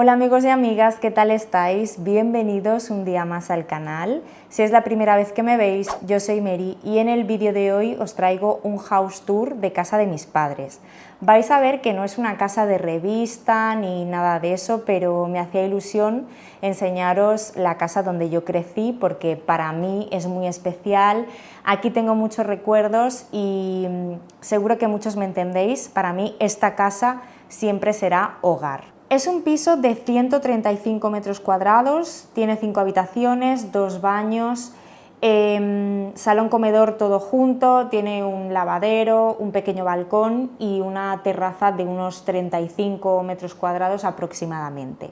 Hola amigos y amigas, ¿qué tal estáis? Bienvenidos un día más al canal. Si es la primera vez que me veis, yo soy Mary y en el vídeo de hoy os traigo un house tour de casa de mis padres. Vais a ver que no es una casa de revista ni nada de eso, pero me hacía ilusión enseñaros la casa donde yo crecí porque para mí es muy especial. Aquí tengo muchos recuerdos y seguro que muchos me entendéis, para mí esta casa siempre será hogar. Es un piso de 135 metros cuadrados, tiene 5 habitaciones, 2 baños, salón comedor todo junto, tiene un lavadero, un pequeño balcón y una terraza de unos 35 metros cuadrados aproximadamente.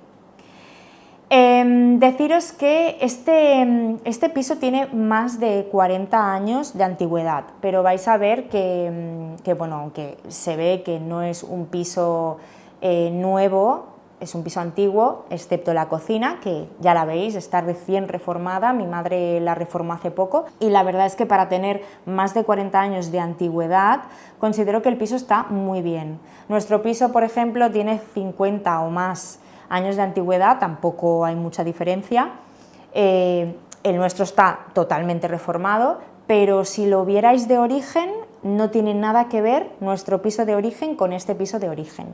Deciros que este piso tiene más de 40 años de antigüedad, pero vais a ver que bueno, aunque se ve que no es un piso nuevo, es un piso antiguo, excepto la cocina, que ya la veis, está recién reformada, mi madre la reformó hace poco, y la verdad es que para tener más de 40 años de antigüedad, considero que el piso está muy bien. Nuestro piso, por ejemplo, tiene 50 o más años de antigüedad, tampoco hay mucha diferencia. El nuestro está totalmente reformado, pero si lo vierais de origen, no tiene nada que ver nuestro piso de origen con este piso de origen.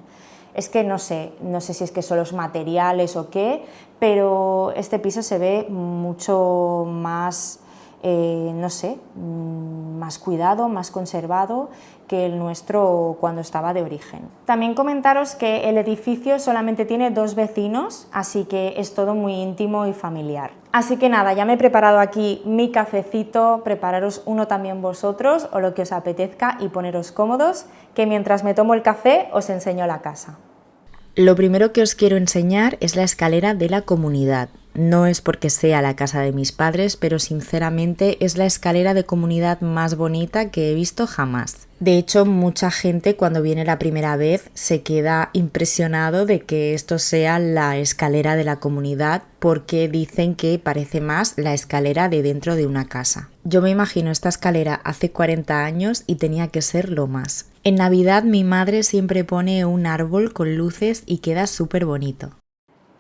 Es que no sé si es que son los materiales o qué, pero este piso se ve mucho más, no sé, más cuidado, más conservado que el nuestro cuando estaba de origen. También comentaros que el edificio solamente tiene 2 vecinos, así que es todo muy íntimo y familiar. Así que nada, ya me he preparado aquí mi cafecito, prepararos uno también vosotros o lo que os apetezca y poneros cómodos, que mientras me tomo el café os enseño la casa. Lo primero que os quiero enseñar es la escalera de la comunidad. No es porque sea la casa de mis padres, pero sinceramente es la escalera de comunidad más bonita que he visto jamás. De hecho, mucha gente cuando viene la primera vez se queda impresionado de que esto sea la escalera de la comunidad porque dicen que parece más la escalera de dentro de una casa. Yo me imagino esta escalera hace 40 años y tenía que ser lo más. En Navidad mi madre siempre pone un árbol con luces y queda súper bonito.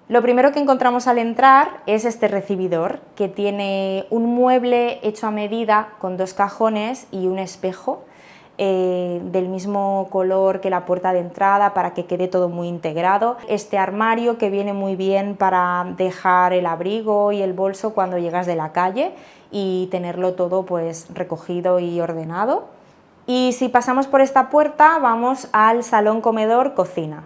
Lo primero que encontramos al entrar es este recibidor, que tiene un mueble hecho a medida con 2 cajones y un espejo del mismo color que la puerta de entrada para que quede todo muy integrado. Este armario que viene muy bien para dejar el abrigo y el bolso cuando llegas de la calle y tenerlo todo pues recogido y ordenado. Y si pasamos por esta puerta vamos al salón comedor cocina.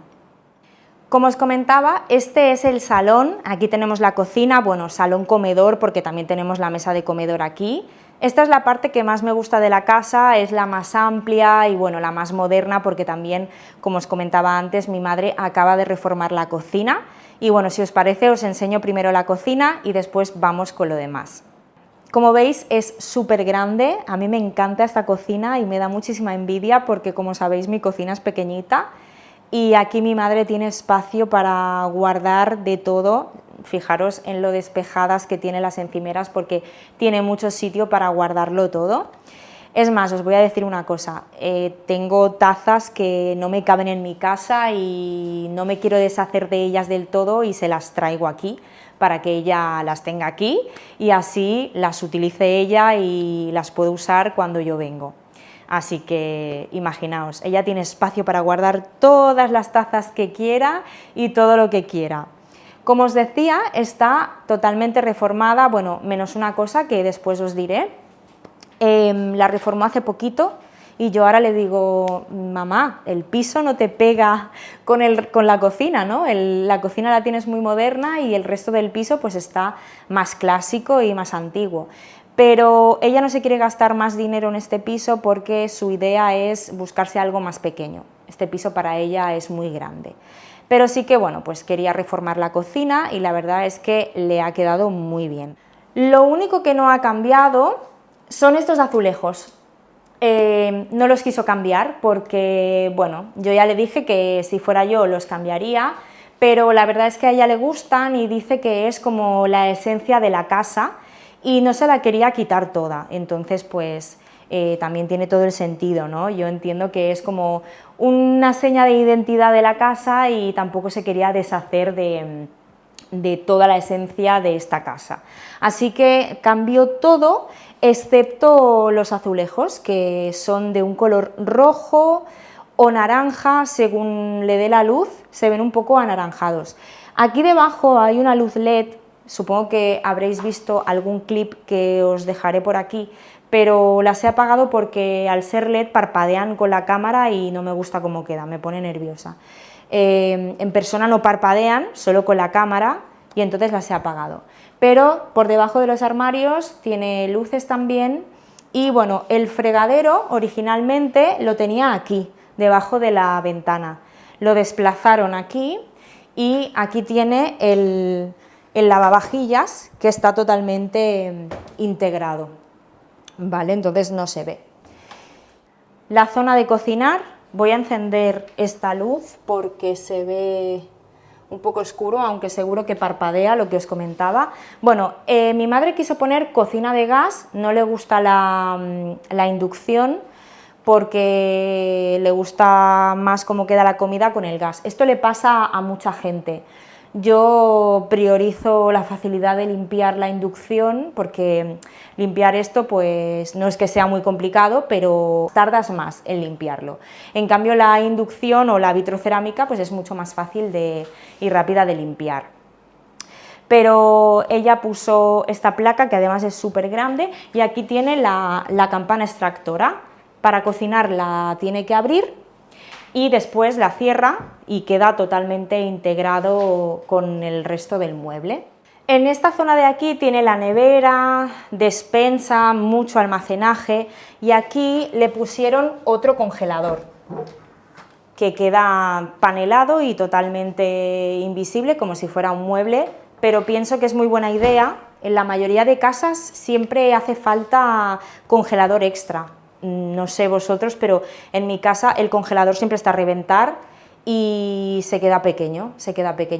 Como os comentaba, este es el salón, aquí tenemos la cocina, bueno, salón comedor porque también tenemos la mesa de comedor aquí. Esta es la parte que más me gusta de la casa, es la más amplia y bueno, la más moderna porque también, como os comentaba antes, mi madre acaba de reformar la cocina y bueno, si os parece os enseño primero la cocina y después vamos con lo demás. Como veis es súper grande, a mí me encanta esta cocina y me da muchísima envidia porque como sabéis mi cocina es pequeñita y aquí mi madre tiene espacio para guardar de todo. Fijaros en lo despejadas que tiene las encimeras porque tiene mucho sitio para guardarlo todo. Es más, os voy a decir una cosa, tengo tazas que no me caben en mi casa y no me quiero deshacer de ellas del todo y se las traigo aquí para que ella las tenga aquí y así las utilice ella y las puedo usar cuando yo vengo. Así que imaginaos, ella tiene espacio para guardar todas las tazas que quiera y todo lo que quiera. Como os decía, está totalmente reformada, bueno, menos una cosa que después os diré. La reformó hace poquito y yo ahora le digo, mamá, el piso no te pega con la cocina, ¿no? La cocina la tienes muy moderna y el resto del piso pues está más clásico y más antiguo. Pero ella no se quiere gastar más dinero en este piso porque su idea es buscarse algo más pequeño. Este piso para ella es muy grande. Pero sí que, bueno, pues quería reformar la cocina y la verdad es que le ha quedado muy bien. Lo único que no ha cambiado son estos azulejos. No los quiso cambiar porque, bueno, yo ya le dije que si fuera yo los cambiaría, pero la verdad es que a ella le gustan y dice que es como la esencia de la casa y no se la quería quitar toda, entonces pues también tiene todo el sentido, ¿no? Yo entiendo que es como una seña de identidad de la casa y tampoco se quería deshacer de toda la esencia de esta casa. Así que cambió todo, excepto los azulejos, que son de un color rojo o naranja, según le dé la luz, se ven un poco anaranjados. Aquí debajo hay una luz LED, supongo que habréis visto algún clip que os dejaré por aquí, pero las he apagado porque al ser LED parpadean con la cámara y no me gusta cómo queda, me pone nerviosa. En persona no parpadean, solo con la cámara, y entonces las he apagado. Pero por debajo de los armarios tiene luces también, y bueno, el fregadero originalmente lo tenía aquí, debajo de la ventana. Lo desplazaron aquí, y aquí tiene el lavavajillas, que está totalmente integrado, ¿vale? Entonces no se ve. La zona de cocinar, voy a encender esta luz porque se ve un poco oscuro, aunque seguro que parpadea, lo que os comentaba. Bueno, mi madre quiso poner cocina de gas, no le gusta la inducción, porque le gusta más cómo queda la comida con el gas. Esto le pasa a mucha gente. Yo priorizo la facilidad de limpiar la inducción, porque limpiar esto pues no es que sea muy complicado, pero tardas más en limpiarlo. En cambio la inducción o la vitrocerámica pues es mucho más fácil y rápida de limpiar. Pero ella puso esta placa, que además es súper grande, y aquí tiene la campana extractora. Para cocinar la tiene que abrir y después la cierra y queda totalmente integrado con el resto del mueble. En esta zona de aquí tiene la nevera, despensa, mucho almacenaje, y aquí le pusieron otro congelador que queda panelado y totalmente invisible, como si fuera un mueble, pero pienso que es muy buena idea. En la mayoría de casas siempre hace falta congelador extra. No sé vosotros, pero en mi casa el congelador siempre está a reventar y se queda pequeño,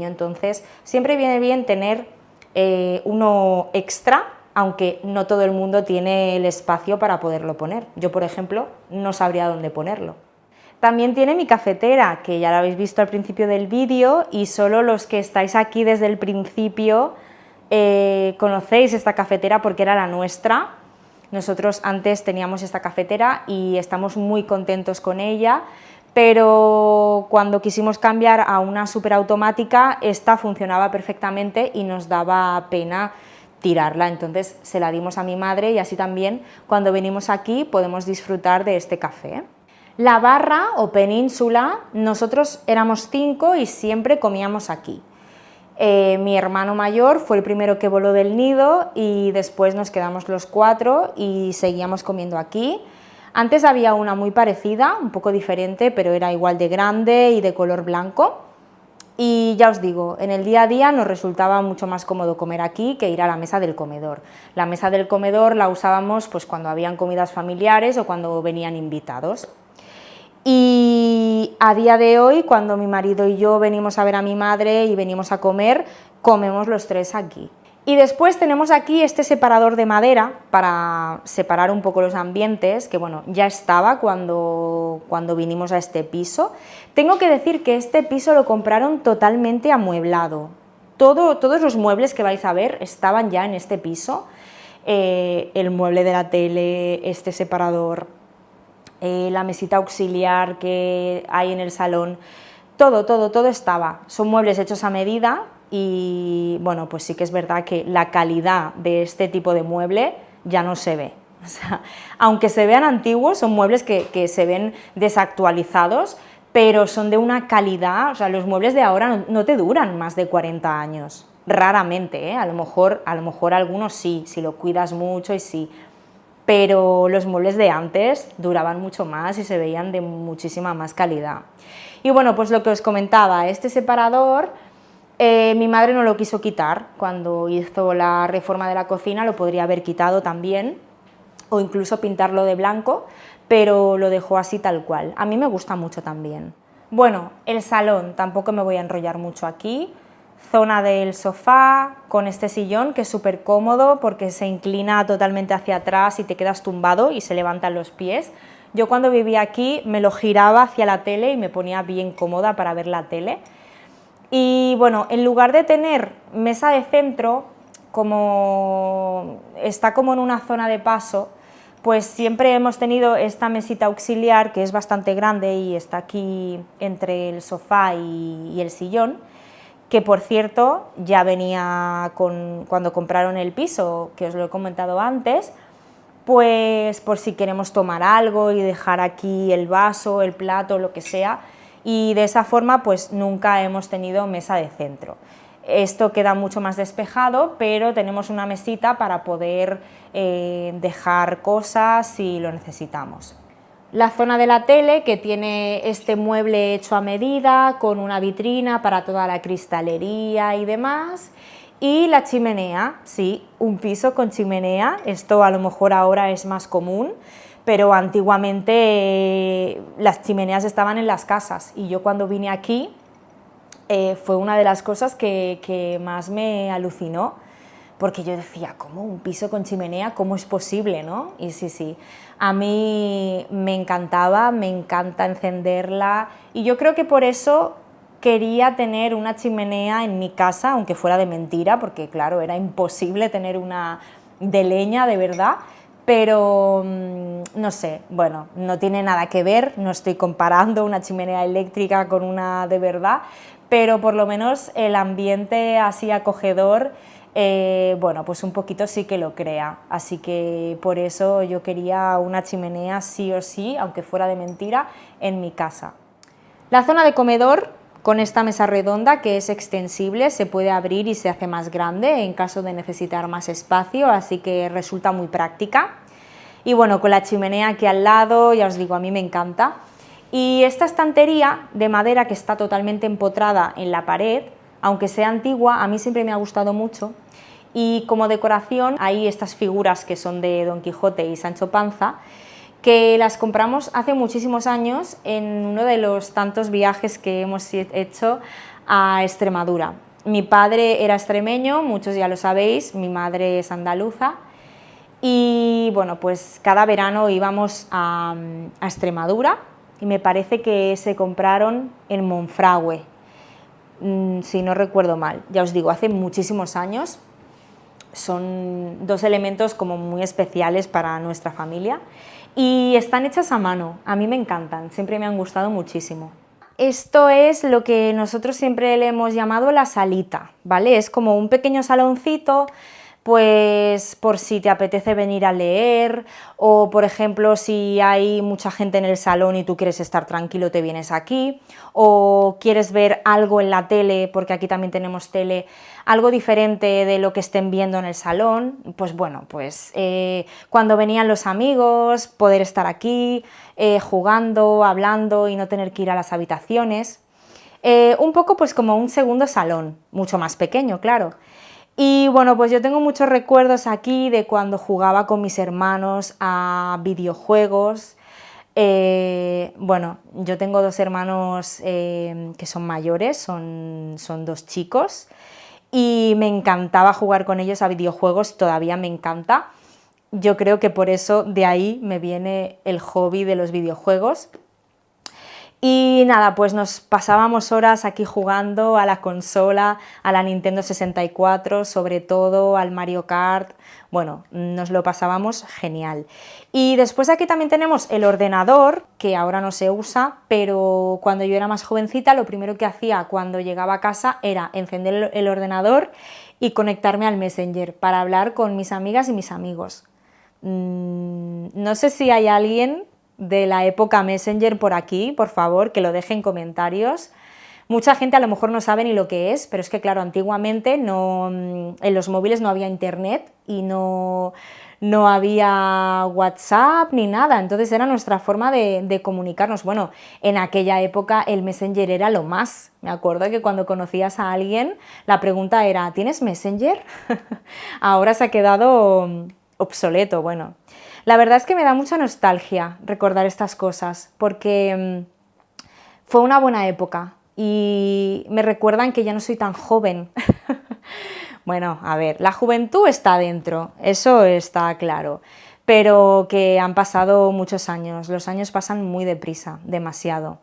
entonces siempre viene bien tener uno extra, aunque no todo el mundo tiene el espacio para poderlo poner. Yo, por ejemplo, no sabría dónde ponerlo. También tiene mi cafetera, que ya la habéis visto al principio del vídeo, y solo los que estáis aquí desde el principio conocéis esta cafetera porque era la nuestra. Nosotros antes teníamos esta cafetera y estamos muy contentos con ella, pero cuando quisimos cambiar a una superautomática, esta funcionaba perfectamente y nos daba pena tirarla, entonces se la dimos a mi madre, y así también cuando venimos aquí podemos disfrutar de este café. La barra o península, nosotros éramos 5 y siempre comíamos aquí. Mi hermano mayor fue el primero que voló del nido y después nos quedamos los 4 y seguíamos comiendo aquí. Antes había una muy parecida, un poco diferente, pero era igual de grande y de color blanco. Y ya os digo, en el día a día nos resultaba mucho más cómodo comer aquí que ir a la mesa del comedor. La mesa del comedor la usábamos pues cuando habían comidas familiares o cuando venían invitados. Y a día de hoy, cuando mi marido y yo venimos a ver a mi madre y venimos a comer, comemos los 3 aquí. Y después tenemos aquí este separador de madera para separar un poco los ambientes, que bueno, ya estaba cuando vinimos a este piso. Tengo que decir que este piso lo compraron totalmente amueblado. Todos los muebles que vais a ver estaban ya en este piso. El mueble de la tele, este separador, la mesita auxiliar que hay en el salón, todo estaba. Son muebles hechos a medida y bueno, pues sí que es verdad que la calidad de este tipo de mueble ya no se ve. O sea, aunque se vean antiguos, son muebles que se ven desactualizados, pero son de una calidad, o sea, los muebles de ahora no te duran más de 40 años, raramente, a lo mejor algunos sí, si lo cuidas mucho y sí, pero los muebles de antes duraban mucho más y se veían de muchísima más calidad. Y bueno, pues lo que os comentaba, este separador, mi madre no lo quiso quitar. Cuando hizo la reforma de la cocina lo podría haber quitado también, o incluso pintarlo de blanco, pero lo dejó así tal cual. A mí me gusta mucho también. Bueno, el salón, tampoco me voy a enrollar mucho aquí. zona del sofá con este sillón que es súper cómodo porque se inclina totalmente hacia atrás y te quedas tumbado y se levantan los pies. Yo cuando vivía aquí me lo giraba hacia la tele y me ponía bien cómoda para ver la tele. Y bueno, en lugar de tener mesa de centro, como está como en una zona de paso, pues siempre hemos tenido esta mesita auxiliar que es bastante grande y está aquí entre el sofá y el sillón, que por cierto ya venía cuando compraron el piso, que os lo he comentado antes, pues por si queremos tomar algo y dejar aquí el vaso, el plato, lo que sea, y de esa forma pues nunca hemos tenido mesa de centro. Esto queda mucho más despejado, pero tenemos una mesita para poder dejar cosas si lo necesitamos. La zona de la tele, que tiene este mueble hecho a medida, con una vitrina para toda la cristalería y demás, y la chimenea, sí, un piso con chimenea, esto a lo mejor ahora es más común, pero antiguamente las chimeneas estaban en las casas, y yo cuando vine aquí fue una de las cosas que más me alucinó, porque yo decía, ¿cómo un piso con chimenea? ¿Cómo es posible, no? Y sí, a mí me encantaba, me encanta encenderla, y yo creo que por eso quería tener una chimenea en mi casa, aunque fuera de mentira, porque claro, era imposible tener una de leña de verdad, pero no sé, bueno, no tiene nada que ver, no estoy comparando una chimenea eléctrica con una de verdad, pero por lo menos el ambiente así acogedor, bueno, pues un poquito sí que lo crea, así que por eso yo quería una chimenea sí o sí, aunque fuera de mentira, en mi casa. La zona de comedor, con esta mesa redonda que es extensible, se puede abrir y se hace más grande en caso de necesitar más espacio, así que resulta muy práctica. Y bueno, con la chimenea aquí al lado, ya os digo, a mí me encanta. Y esta estantería de madera que está totalmente empotrada en la pared, aunque sea antigua, a mí siempre me ha gustado mucho. Y como decoración hay estas figuras que son de Don Quijote y Sancho Panza, que las compramos hace muchísimos años en uno de los tantos viajes que hemos hecho a Extremadura. Mi padre era extremeño, muchos ya lo sabéis, mi madre es andaluza, y bueno, pues cada verano íbamos a Extremadura y me parece que se compraron en Monfragüe, si no recuerdo mal, ya os digo, hace muchísimos años. Son dos elementos como muy especiales para nuestra familia y están hechas a mano, a mí me encantan, siempre me han gustado muchísimo. Esto es lo que nosotros siempre le hemos llamado la salita, ¿vale? Es como un pequeño saloncito, pues por si te apetece venir a leer, o por ejemplo si hay mucha gente en el salón y tú quieres estar tranquilo te vienes aquí, o quieres ver algo en la tele, porque aquí también tenemos tele, algo diferente de lo que estén viendo en el salón, pues bueno, pues cuando venían los amigos, poder estar aquí jugando, hablando y no tener que ir a las habitaciones, un poco pues como un segundo salón, mucho más pequeño, claro. Y bueno, pues yo tengo muchos recuerdos aquí de cuando jugaba con mis hermanos a videojuegos. Bueno, yo tengo dos hermanos que son mayores, son dos chicos, y me encantaba jugar con ellos a videojuegos, todavía me encanta. Yo creo que por eso de ahí me viene el hobby de los videojuegos. Y nada, pues nos pasábamos horas aquí jugando a la consola, a la Nintendo 64, sobre todo al Mario Kart, bueno, nos lo pasábamos genial. Y después aquí también tenemos el ordenador, que ahora no se usa, pero cuando yo era más jovencita lo primero que hacía cuando llegaba a casa era encender el ordenador y conectarme al Messenger para hablar con mis amigas y mis amigos. No sé si hay alguien de la época Messenger por aquí, por favor, que lo deje en comentarios. Mucha gente a lo mejor no sabe ni lo que es, pero es que claro, antiguamente no, en los móviles no había internet y no había WhatsApp ni nada, entonces era nuestra forma de comunicarnos. Bueno, en aquella época el Messenger era lo más. Me acuerdo que cuando conocías a alguien la pregunta era, ¿tienes Messenger? Ahora se ha quedado obsoleto, bueno. La verdad es que me da mucha nostalgia recordar estas cosas, porque fue una buena época. y me recuerdan que ya no soy tan joven. Bueno, a ver, la juventud está dentro, eso está claro, pero que han pasado muchos años, los años pasan muy deprisa, demasiado.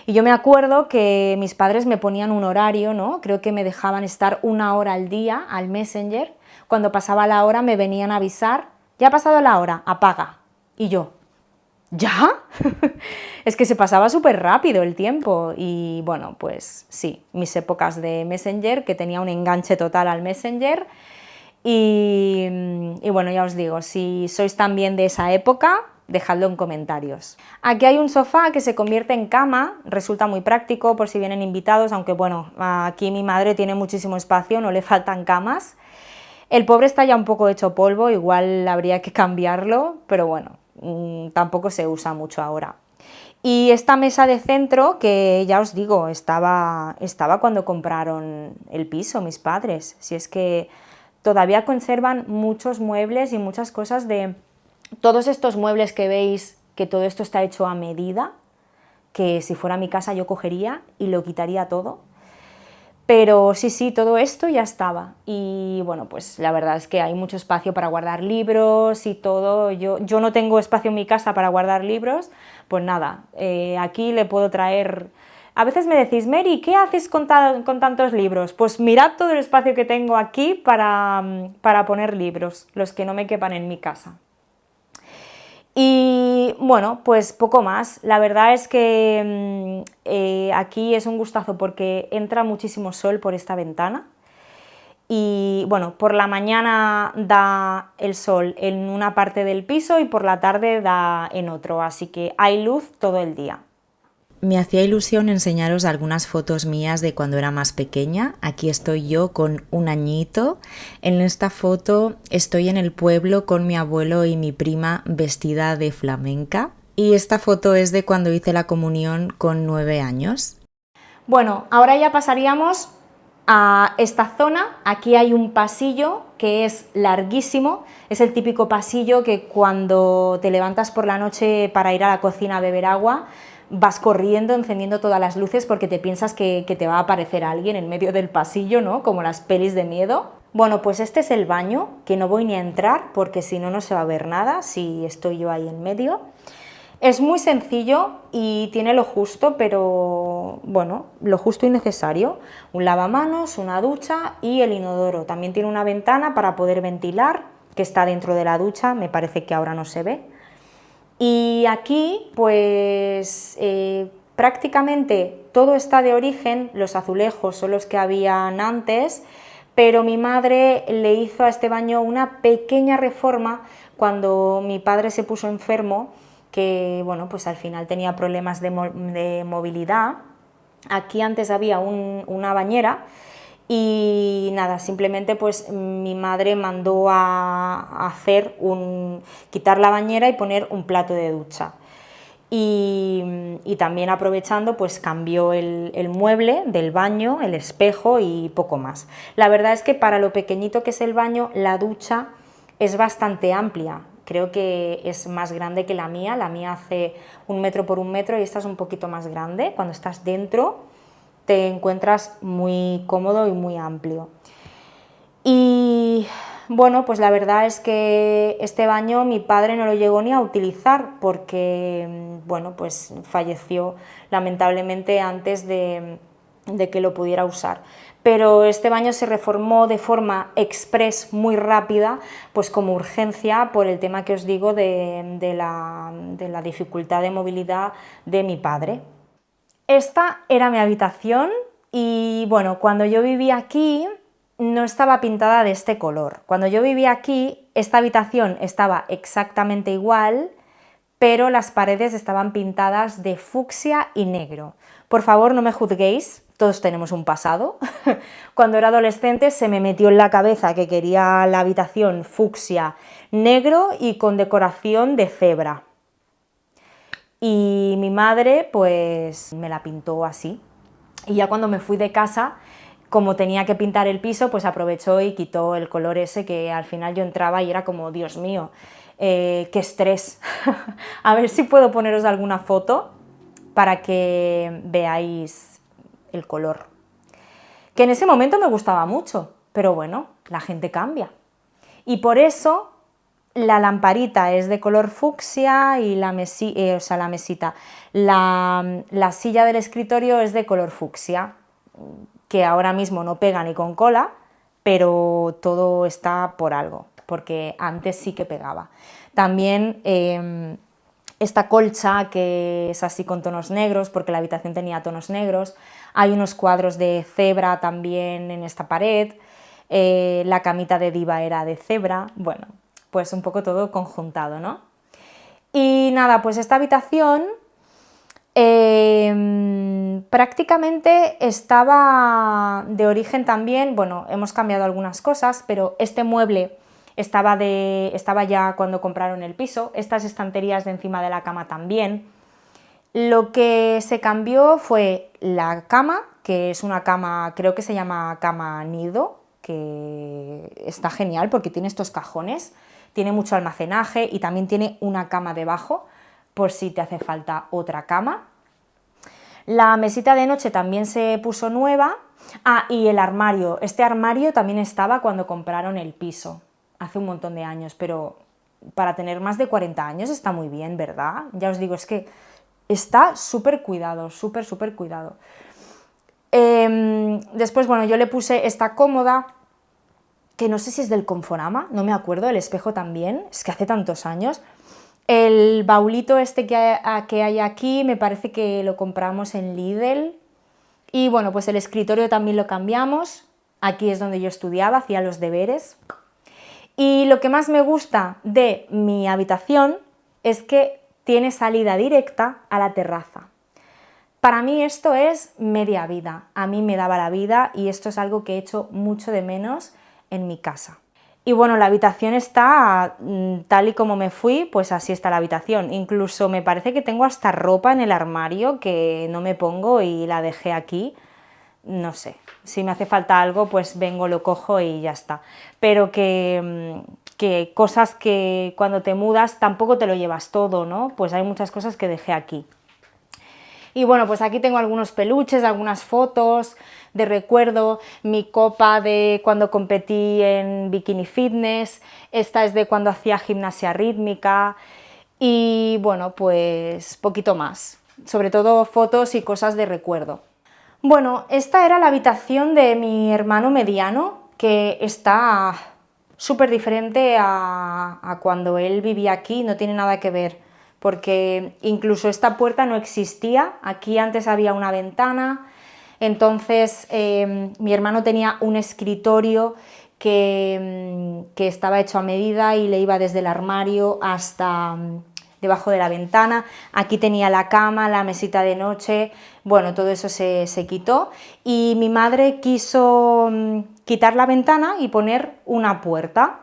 Y yo me acuerdo que mis padres me ponían un horario, ¿no? Creo que me dejaban estar 1 hora al día al Messenger, cuando pasaba la hora me venían a avisar, ya ha pasado la hora, apaga. Y yo, ¿ya? Es que se pasaba súper rápido el tiempo y bueno, pues sí, mis épocas de Messenger, que tenía un enganche total al Messenger y bueno, ya os digo, si sois también de esa época, dejadlo en comentarios. Aquí hay un sofá que se convierte en cama, resulta muy práctico por si vienen invitados, aunque bueno, aquí mi madre tiene muchísimo espacio, no le faltan camas. El pobre está ya un poco hecho polvo, igual habría que cambiarlo, pero bueno, tampoco se usa mucho ahora. Y esta mesa de centro, que ya os digo, estaba cuando compraron el piso mis padres, si es que todavía conservan muchos muebles y muchas cosas de todos estos muebles que veis, que todo esto está hecho a medida, que si fuera mi casa yo cogería y lo quitaría todo. Pero sí, todo esto ya estaba y bueno, pues la verdad es que hay mucho espacio para guardar libros y todo. Yo no tengo espacio en mi casa para guardar libros, pues nada, aquí le puedo traer... A veces me decís, Mary, ¿qué haces con tantos libros? Pues mirad todo el espacio que tengo aquí para poner libros, los que no me quepan en mi casa. Y bueno, pues poco más. La verdad es que aquí es un gustazo porque entra muchísimo sol por esta ventana y bueno, por la mañana da el sol en una parte del piso y por la tarde da en otro, así que hay luz todo el día. Me hacía ilusión enseñaros algunas fotos mías de cuando era más pequeña. Aquí estoy yo con 1 añito. En esta foto estoy en el pueblo con mi abuelo y mi prima vestida de flamenca. Y esta foto es de cuando hice la comunión con 9 años. Bueno, ahora ya pasaríamos a esta zona. Aquí hay un pasillo que es larguísimo, es el típico pasillo que cuando te levantas por la noche para ir a la cocina a beber agua, vas corriendo, encendiendo todas las luces porque te piensas que te va a aparecer alguien en medio del pasillo, ¿no? Como las pelis de miedo. Bueno, pues este es el baño, que no voy ni a entrar porque si no, no se va a ver nada si estoy yo ahí en medio. Es muy sencillo y tiene lo justo, pero bueno, lo justo y necesario. Un lavamanos, una ducha y el inodoro. También tiene una ventana para poder ventilar, que está dentro de la ducha, me parece que ahora no se ve. Y aquí, pues prácticamente todo está de origen, los azulejos son los que habían antes, pero mi madre le hizo a este baño una pequeña reforma cuando mi padre se puso enfermo, que bueno, pues al final tenía problemas de movilidad. Aquí antes había una bañera y nada, simplemente pues mi madre mandó a hacer quitar la bañera y poner un plato de ducha. Y también aprovechando pues cambió el mueble del baño, el espejo y poco más. La verdad es que para lo pequeñito que es el baño, la ducha es bastante amplia. Creo que es más grande que la mía hace 1 metro por 1 metro y esta es un poquito más grande. Cuando estás dentro te encuentras muy cómodo y muy amplio. Y bueno, pues la verdad es que este baño mi padre no lo llegó ni a utilizar porque, bueno, pues falleció lamentablemente antes de que lo pudiera usar. Pero este baño se reformó de forma express muy rápida, pues como urgencia por el tema que os digo de la dificultad de movilidad de mi padre. Esta era mi habitación y bueno, cuando yo vivía aquí no estaba pintada de este color. Cuando yo vivía aquí, esta habitación estaba exactamente igual, pero las paredes estaban pintadas de fucsia y negro. Por favor, no me juzguéis, todos tenemos un pasado. Cuando era adolescente se me metió en la cabeza que quería la habitación fucsia, negro y con decoración de cebra. Y mi madre pues me la pintó así. Y ya cuando me fui de casa, como tenía que pintar el piso, pues aprovechó y quitó el color ese que al final yo entraba y era como, Dios mío, qué estrés. A ver si puedo poneros alguna foto para que veáis el color. Que en ese momento me gustaba mucho, pero bueno, la gente cambia. Y por eso la lamparita es de color fucsia y la silla del escritorio es de color fucsia, que ahora mismo no pega ni con cola, pero todo está por algo, porque antes sí que pegaba. También esta colcha, que es así con tonos negros, porque la habitación tenía tonos negros, hay unos cuadros de cebra también en esta pared, la camita de diva era de cebra, bueno, pues un poco todo conjuntado, ¿no? Y nada, pues esta habitación prácticamente estaba de origen también, bueno, hemos cambiado algunas cosas, pero este mueble estaba ya cuando compraron el piso, estas estanterías de encima de la cama también. Lo que se cambió fue la cama, que es una cama, creo que se llama cama nido, que está genial porque tiene estos cajones, tiene mucho almacenaje y también tiene una cama debajo por si te hace falta otra cama. La mesita de noche también se puso nueva. Ah, y el armario. Este armario también estaba cuando compraron el piso, hace un montón de años, pero para tener más de 40 años está muy bien, ¿verdad? Ya os digo, es que está súper cuidado, súper cuidado. Después, bueno, yo le puse esta cómoda, que no sé si es del Conforama, no me acuerdo, el espejo también, es que hace tantos años. El baulito este que hay aquí me parece que lo compramos en Lidl. Y bueno, pues el escritorio también lo cambiamos, aquí es donde yo estudiaba, hacía los deberes. Y lo que más me gusta de mi habitación es que tiene salida directa a la terraza. Para mí esto es media vida, a mí me daba la vida y esto es algo que he hecho mucho de menos en mi casa. Y bueno, la habitación está tal y como me fui, pues así está la habitación. Incluso me parece que tengo hasta ropa en el armario que no me pongo y la dejé aquí. No sé, si me hace falta algo, pues vengo, lo cojo y ya está. Pero que cosas que cuando te mudas tampoco te lo llevas todo, ¿no? Pues hay muchas cosas que dejé aquí. Y bueno, pues aquí tengo algunos peluches, algunas fotos de recuerdo, mi copa de cuando competí en bikini fitness, esta es de cuando hacía gimnasia rítmica y bueno, pues poquito más, sobre todo fotos y cosas de recuerdo. Bueno, esta era la habitación de mi hermano mediano, que está súper diferente a cuando él vivía aquí, no tiene nada que ver, porque incluso esta puerta no existía, aquí antes había una ventana, entonces mi hermano tenía un escritorio que estaba hecho a medida y le iba desde el armario hasta debajo de la ventana, aquí tenía la cama, la mesita de noche, bueno, todo eso se quitó y mi madre quiso quitar la ventana y poner una puerta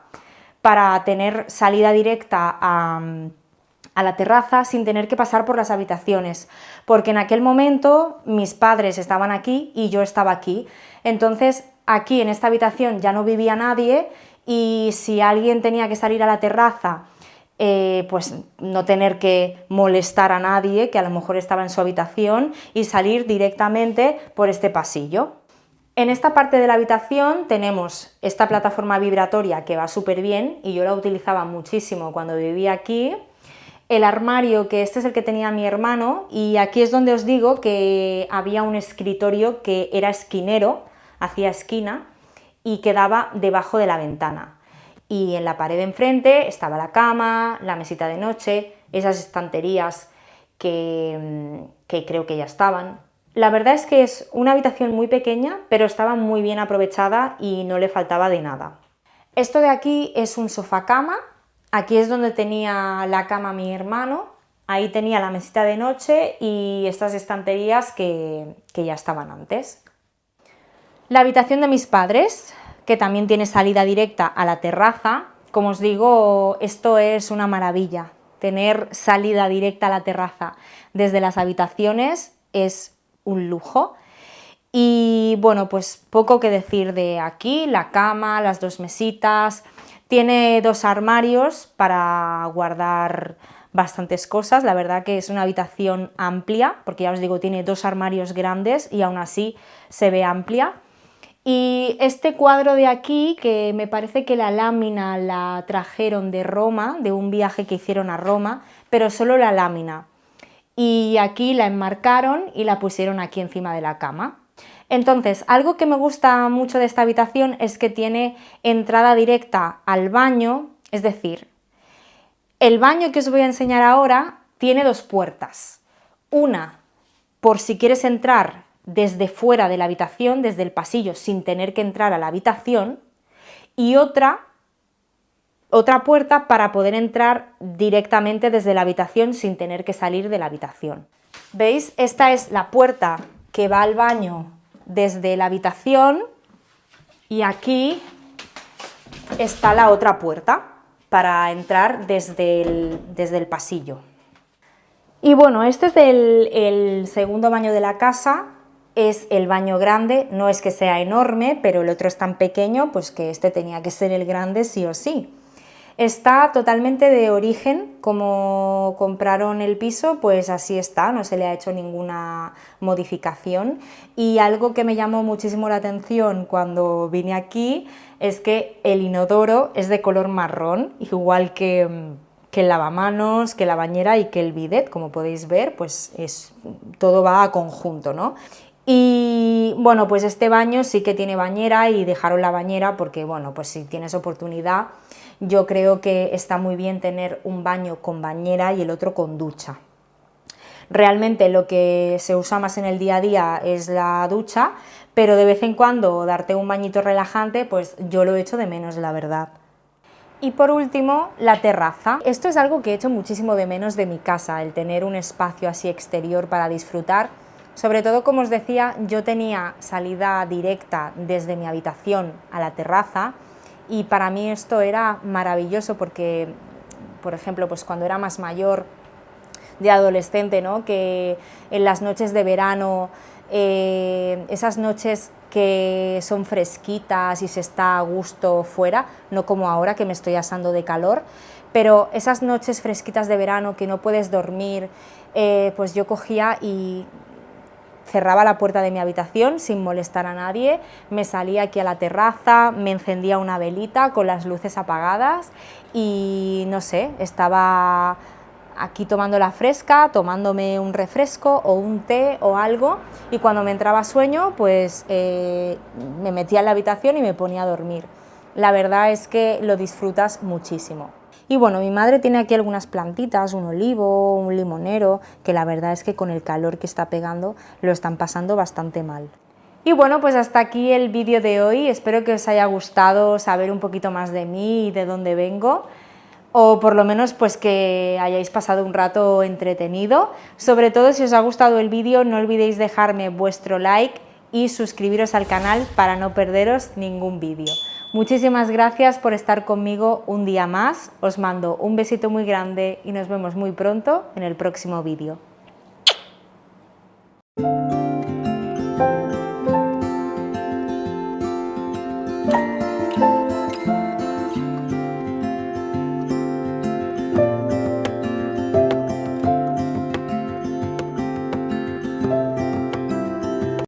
para tener salida directa a la terraza sin tener que pasar por las habitaciones, porque en aquel momento mis padres estaban aquí y yo estaba aquí, entonces aquí en esta habitación ya no vivía nadie y si alguien tenía que salir a la terraza, pues no tener que molestar a nadie que a lo mejor estaba en su habitación y salir directamente por este pasillo. En esta parte de la habitación tenemos esta plataforma vibratoria que va súper bien y yo la utilizaba muchísimo cuando vivía aquí. El armario, que este es el que tenía mi hermano, y aquí es donde os digo que había un escritorio que era esquinero, hacía esquina y quedaba debajo de la ventana. Y en la pared de enfrente estaba la cama, la mesita de noche, esas estanterías que creo que ya estaban. La verdad es que es una habitación muy pequeña, pero estaba muy bien aprovechada y no le faltaba de nada. Esto de aquí es un sofá cama. Aquí es donde tenía la cama mi hermano, ahí tenía la mesita de noche y estas estanterías que ya estaban antes. La habitación de mis padres, que también tiene salida directa a la terraza, como os digo, esto es una maravilla. Tener salida directa a la terraza desde las habitaciones es un lujo. Y bueno, pues poco que decir de aquí, la cama, las dos mesitas. Tiene dos armarios para guardar bastantes cosas. La verdad que es una habitación amplia, porque ya os digo, tiene 2 armarios grandes y aún así se ve amplia. Y este cuadro de aquí, que me parece que la lámina la trajeron de Roma, de un viaje que hicieron a Roma, pero solo la lámina. Y aquí la enmarcaron y la pusieron aquí encima de la cama. Entonces, algo que me gusta mucho de esta habitación es que tiene entrada directa al baño, es decir, el baño que os voy a enseñar ahora tiene 2 puertas. Una, por si quieres entrar desde fuera de la habitación, desde el pasillo, sin tener que entrar a la habitación, y otra puerta para poder entrar directamente desde la habitación sin tener que salir de la habitación. ¿Veis? Esta es la puerta que va al baño desde la habitación y aquí está la otra puerta para entrar desde el pasillo. Y bueno, este es el segundo baño de la casa. Es el baño grande, no es que sea enorme, pero el otro es tan pequeño, pues que este tenía que ser el grande sí o sí. Está totalmente de origen, como compraron el piso, pues así está, no se le ha hecho ninguna modificación. Y algo que me llamó muchísimo la atención cuando vine aquí es que el inodoro es de color marrón, igual que el lavamanos, que la bañera y que el bidet, como podéis ver, pues todo va a conjunto, ¿no? Y bueno, pues este baño sí que tiene bañera y dejaron la bañera porque, bueno, pues si tienes oportunidad, yo creo que está muy bien tener un baño con bañera y el otro con ducha. Realmente lo que se usa más en el día a día es la ducha, pero de vez en cuando darte un bañito relajante, pues yo lo echo de menos, la verdad. Y por último, la terraza. Esto es algo que echo muchísimo de menos de mi casa, el tener un espacio así exterior para disfrutar. Sobre todo, como os decía, yo tenía salida directa desde mi habitación a la terraza y para mí esto era maravilloso porque, por ejemplo, pues cuando era más mayor, de adolescente, ¿no? Que en las noches de verano, esas noches que son fresquitas y se está a gusto fuera, no como ahora que me estoy asando de calor, pero esas noches fresquitas de verano que no puedes dormir, pues yo cogía y cerraba la puerta de mi habitación sin molestar a nadie, me salía aquí a la terraza, me encendía una velita con las luces apagadas y no sé, estaba aquí tomando la fresca, tomándome un refresco o un té o algo, y cuando me entraba sueño, pues me metía en la habitación y me ponía a dormir. La verdad es que lo disfrutas muchísimo. Y bueno, mi madre tiene aquí algunas plantitas, un olivo, un limonero, que la verdad es que con el calor que está pegando lo están pasando bastante mal. Y bueno, pues hasta aquí el vídeo de hoy. Espero que os haya gustado saber un poquito más de mí y de dónde vengo, o por lo menos pues que hayáis pasado un rato entretenido. Sobre todo, si os ha gustado el vídeo, no olvidéis dejarme vuestro like y suscribiros al canal para no perderos ningún vídeo. Muchísimas gracias por estar conmigo un día más, os mando un besito muy grande y nos vemos muy pronto en el próximo vídeo.